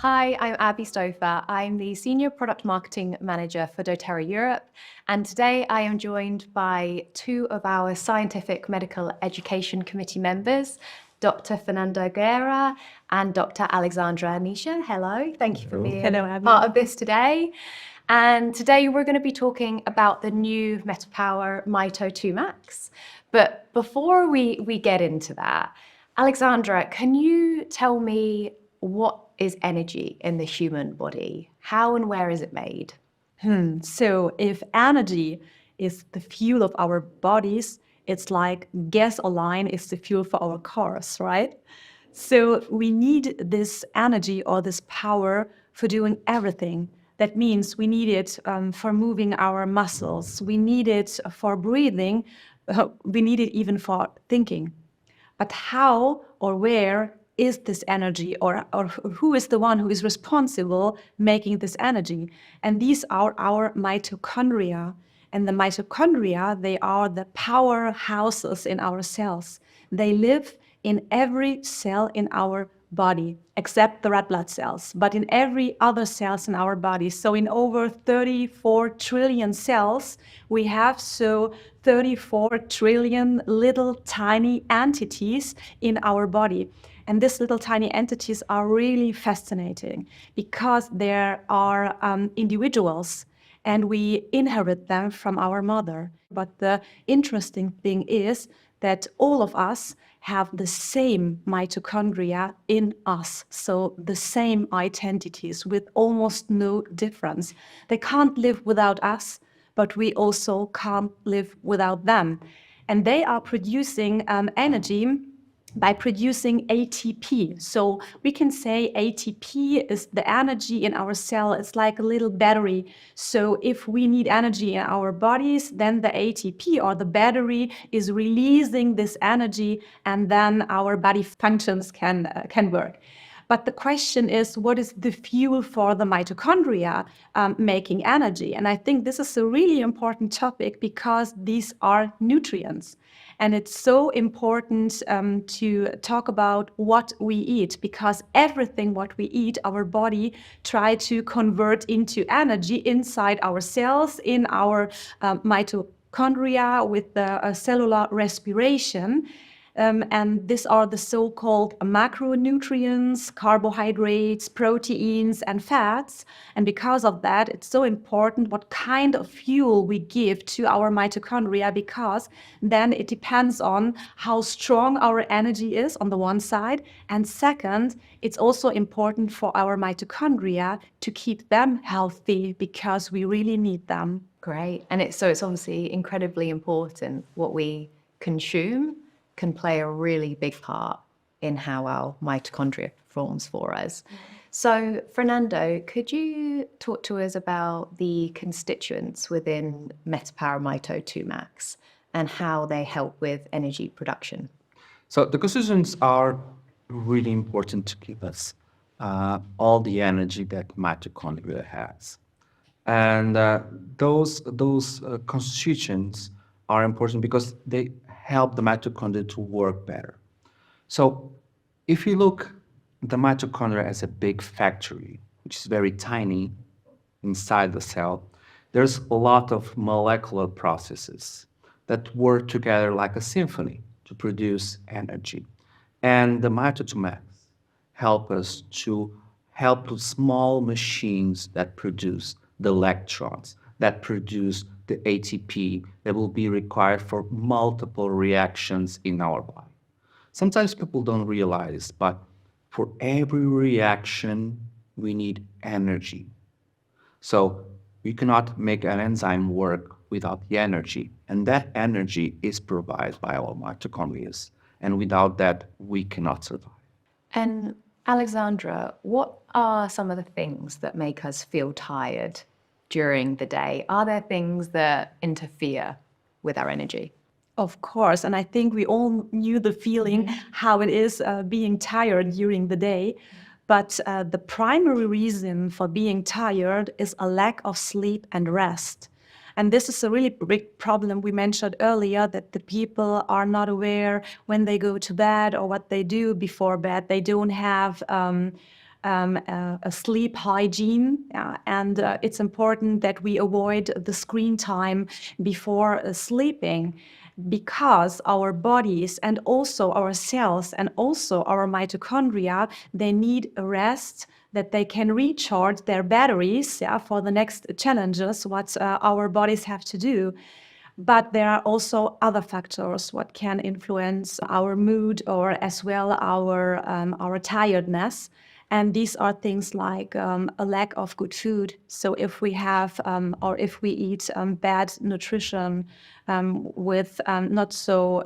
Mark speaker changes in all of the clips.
Speaker 1: Hi, I'm Abby Stouffer. I'm the Senior Product Marketing Manager for doTERRA Europe, and today I am joined by two of our Scientific Medical Education Committee members, Dr. Fernando Guerra and Dr. Alexandra Nisha. Hello, thank you for being part of this today. And today we're going to be talking about the new MetaPWR Mito2Max. But before we get into that, Alexandra, can you tell me what is energy in the human body? How and where is it made?
Speaker 2: So if energy is the fuel of our bodies, it's like gasoline is the fuel for our cars, right? So we need this energy or this power for doing everything. That means we need it for moving our muscles. We need it for breathing. We need it even for thinking. But how or where is this energy, or who is the one who is responsible making this energy? And these are our mitochondria. And the mitochondria, they are the powerhouses in our cells. They live in every cell in our body, except the red blood cells, but in every other cells in our body. So in over 34 trillion cells, we have 34 trillion little tiny entities in our body. And these little tiny entities are really fascinating because there are individuals and we inherit them from our mother. But the interesting thing is that all of us have the same mitochondria in us, so the same identities with almost no difference. They can't live without us, but we also can't live without them. And they are producing energy by producing ATP. So we can say ATP is the energy in our cell. It's like a little battery. So if we need energy in our bodies, then the ATP or the battery is releasing this energy, and then our body functions can work. But the question is, what is the fuel for the mitochondria making energy? And I think this is a really important topic because these are nutrients. And it's so important to talk about what we eat, because everything what we eat, our body try to convert into energy inside our cells, in our mitochondria with the cellular respiration. And these are the so-called macronutrients, carbohydrates, proteins, and fats. And because of that, it's so important what kind of fuel we give to our mitochondria, because then it depends on how strong our energy is on the one side. And second, it's also important for our mitochondria to keep them healthy because we really need them.
Speaker 1: Great. And it's obviously incredibly important what we consume can play a really big part in how our mitochondria performs for us. So, Fernando, could you talk to us about the constituents within MetaPWR Mito2Max and how they help with energy production?
Speaker 3: So the constituents are really important to give us all the energy that mitochondria has. And those constituents are important because they help the mitochondria to work better. So if you look at the mitochondria as a big factory, which is very tiny inside the cell, there's a lot of molecular processes that work together like a symphony to produce energy. And the Mito2Max help us to help the small machines that produce the electrons, that produce the ATP that will be required for multiple reactions in our body. Sometimes people don't realize, but for every reaction, we need energy. So we cannot make an enzyme work without the energy, and that energy is provided by our mitochondria, and without that, we cannot survive.
Speaker 1: And Alexandra, what are some of the things that make us feel tired during the day? Are there things that interfere with our energy?
Speaker 2: Of course, and I think we all knew the feeling how it is being tired during the day. But the primary reason for being tired is a lack of sleep and rest. And this is a really big problem we mentioned earlier, that the people are not aware when they go to bed or what they do before bed. They don't have a sleep hygiene, and it's important that we avoid the screen time before sleeping, because our bodies and also our cells and also our mitochondria, they need a rest, that they can recharge their batteries for the next challenges what our bodies have to do. But there are also other factors what can influence our mood or as well our tiredness. And these are things like a lack of good food. So if we have or if we eat bad nutrition with not so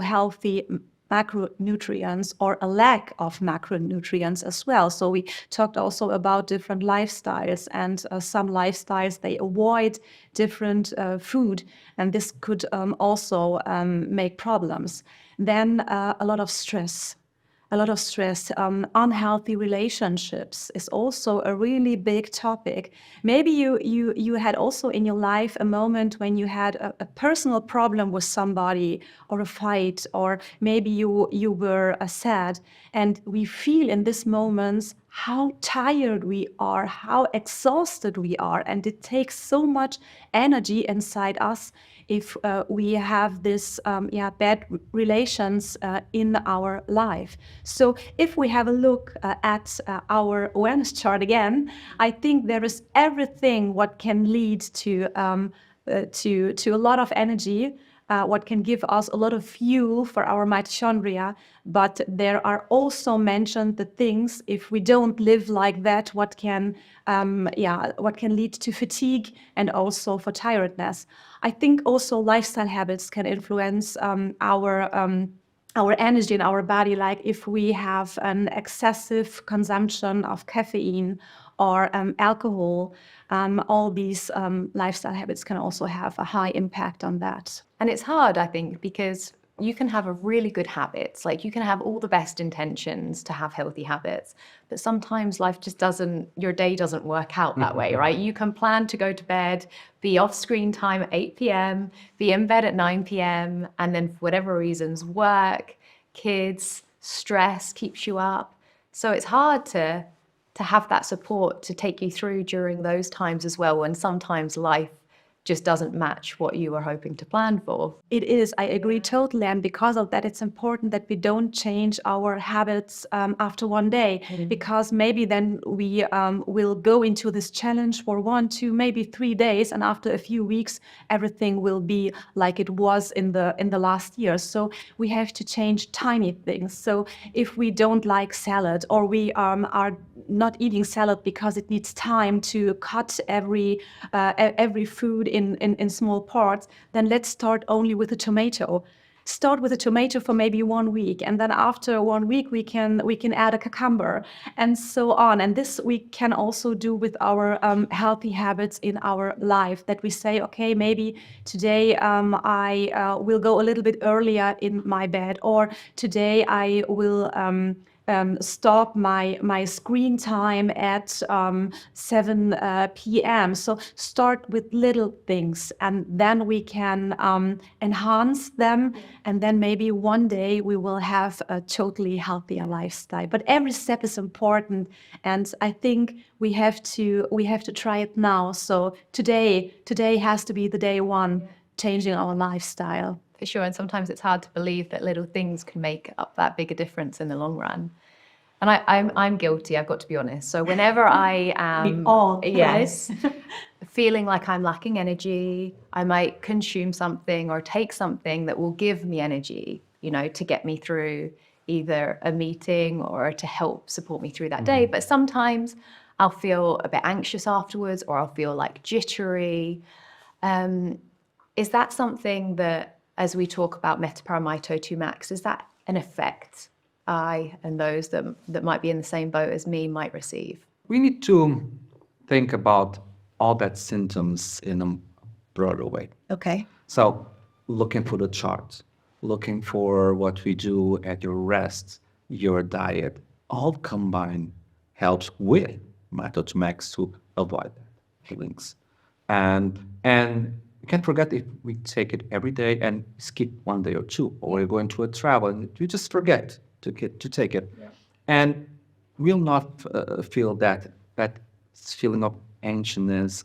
Speaker 2: healthy macronutrients, or a lack of macronutrients as well. So we talked also about different lifestyles, and some lifestyles, they avoid different food, and this could also make problems. Then a lot of stress. Unhealthy relationships is also a really big topic. Maybe you had also in your life a moment when you had a personal problem with somebody, or a fight, or maybe you were sad, and we feel in these moments how tired we are, how exhausted we are, and it takes so much energy inside us if we have this bad relations in our life. So if we have a look at our awareness chart again, I think there is everything what can lead to a lot of energy, what can give us a lot of fuel for our mitochondria. But there are also mentioned the things, if we don't live like that, what can lead to fatigue and also for tiredness. I think also lifestyle habits can influence our energy in our body, like if we have an excessive consumption of caffeine or alcohol, all these lifestyle habits can also have a high impact on that.
Speaker 1: And it's hard, I think, because you can have a really good habits, like you can have all the best intentions to have healthy habits, but sometimes life just doesn't, your day doesn't work out that way, right? You can plan to go to bed, be off screen time at 8 p.m, be in bed at 9 p.m, and then for whatever reasons, work, kids, stress keeps you up. So it's hard to have that support to take you through during those times as well, when sometimes life just doesn't match what you were hoping to plan for.
Speaker 2: It is, I agree totally. And because of that, it's important that we don't change our habits after one day, because maybe then we will go into this challenge for 1, 2, maybe 3 days. And after a few weeks, everything will be like it was in the last year. So we have to change tiny things. So if we don't like salad, or we are not eating salad because it needs time to cut every food in small parts, then let's start only with a tomato. Start with a tomato for maybe 1 week, and then after 1 week we can add a cucumber, and so on. And this we can also do with our healthy habits in our life, that we say, okay, maybe today I will go a little bit earlier in my bed, or today I will stop my screen time at 7 p.m. So start with little things, and then we can enhance them, and then maybe one day we will have a totally healthier lifestyle. But every step is important, and I think we have to try it now. So today has to be the day one, changing our lifestyle.
Speaker 1: For sure, and sometimes it's hard to believe that little things can make up that big a difference in the long run. And I'm guilty, I've got to be honest. So whenever I am,
Speaker 2: We all,
Speaker 1: yes, feeling like I'm lacking energy, I might consume something or take something that will give me energy, to get me through either a meeting or to help support me through that day. But sometimes I'll feel a bit anxious afterwards, or I'll feel like jittery. Is that something that, as we talk about MetaPWR Mito2Max, is that an effect I and those that might be in the same boat as me might receive?
Speaker 3: We need to think about all that symptoms in a broader way.
Speaker 1: Okay.
Speaker 3: So looking for the chart, looking for what we do at your rest, your diet, all combined helps with Mito2Max to avoid that feelings. And you can't forget, if we take it every day and skip 1 day or 2, or we're going to a travel and we just forget to take it. Yeah. And will not feel that feeling of anxiousness,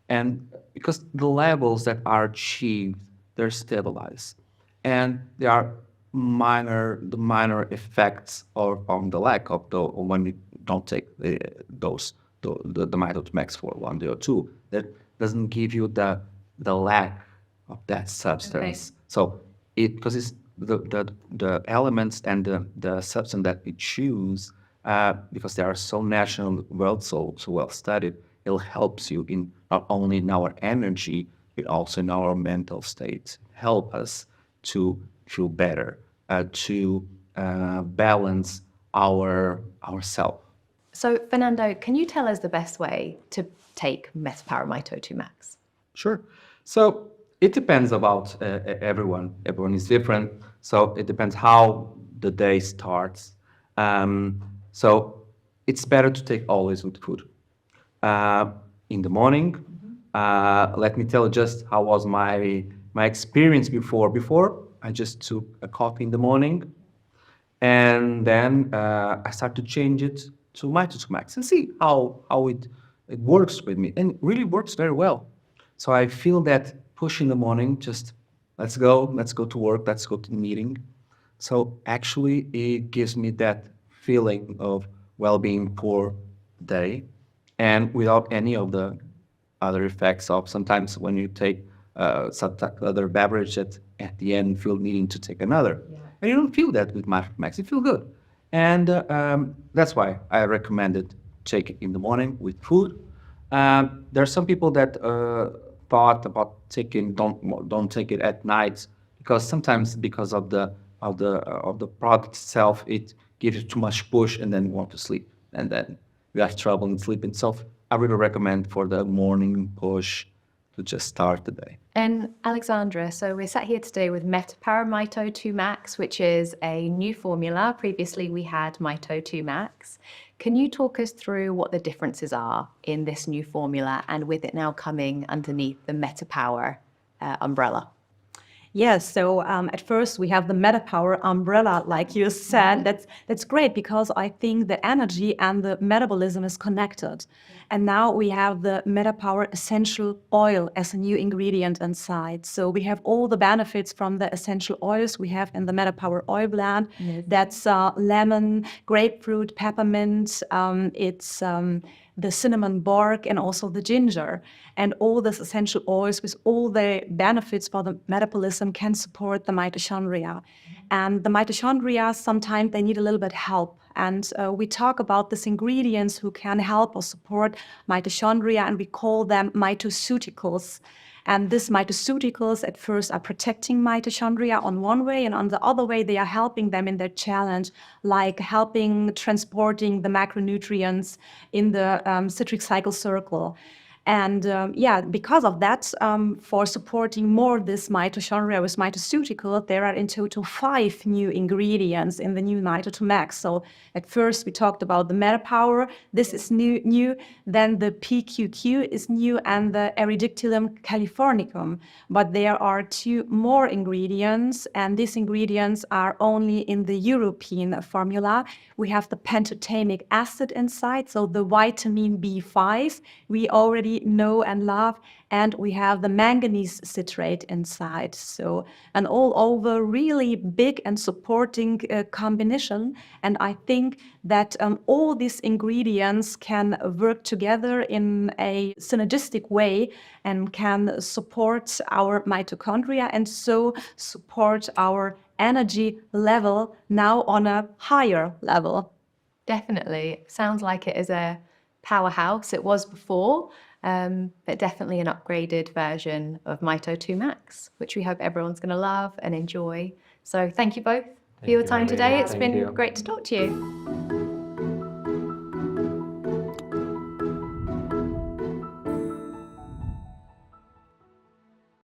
Speaker 3: and because the levels that are achieved, they're stabilized, and there are the minor effects on the lack of when we don't take the Mito2Max for 1 day or 2, that doesn't give you the lack of that substance.
Speaker 1: Okay.
Speaker 3: So because it's the elements and the substance that we choose, because they are so natural, so well studied, it helps you in not only in our energy, but also in our mental state. Help us to feel better, to balance ourself.
Speaker 1: So, Fernando, can you tell us the best way to take MetaPWR Mito2Max?
Speaker 3: Sure. So it depends about everyone. Everyone is different. So it depends how the day starts. So it's better to take always with food. In the morning, let me tell you just how was my experience before. Before, I just took a coffee in the morning, and then I started to change it to Mito2Max and see how it works with me, and it really works very well. So I feel that push in the morning, just let's go to work, let's go to the meeting. So actually, it gives me that feeling of well-being for the day, and without any of the other effects of sometimes when you take some other beverage at the end, feel needing to take another. Yeah. And you don't feel that with Mito2Max. You feel good. And that's why I recommend it. Take it in the morning with food. There are some people that thought about don't take it at night, because sometimes because of the product itself, it gives you too much push and then you want to sleep, and then you have trouble in sleeping. So I really recommend for the morning push to just start the day.
Speaker 1: And Alexandra, so we're sat here today with MetaPWR Mito2Max, which is a new formula. Previously, we had Mito2Max. Can you talk us through what the differences are in this new formula, and with it now coming underneath the MetaPWR umbrella?
Speaker 2: Yes, so at first we have the MetaPWR umbrella, like you said. That's great, because I think the energy and the metabolism is connected. And now we have the MetaPWR essential oil as a new ingredient inside. So we have all the benefits from the essential oils we have in the MetaPWR oil blend. Yes. That's lemon, grapefruit, peppermint. It's the cinnamon bark, and also the ginger. And all these essential oils with all the benefits for the metabolism can support the mitochondria. And the mitochondria, sometimes they need a little bit help. And we talk about these ingredients who can help or support mitochondria, and we call them mitoceuticals. And these mitoceuticals at first are protecting mitochondria on one way, and on the other way they are helping them in their challenge, like helping transporting the macronutrients in the citric cycle circle. And because of that, for supporting more this mitochondria with mitoceuticals, there are in total 5 new ingredients in the new Mito2Max. So at first we talked about the MetaPWR. This is new. Then the PQQ is new, and the Eridictylum californicum. But there are 2 more ingredients, and these ingredients are only in the European formula. We have the pentotamic acid inside, so the vitamin B5 we already know and love, and we have the manganese citrate inside. So an all over really big and supporting combination. And I think that all these ingredients can work together in a synergistic way and can support our mitochondria, and so support our energy level now on a higher level.
Speaker 1: Definitely. Sounds like it is a powerhouse. It was before, but definitely an upgraded version of Mito2Max, which we hope everyone's going to love and enjoy. So thank you both for your time today. It's been great to talk to you.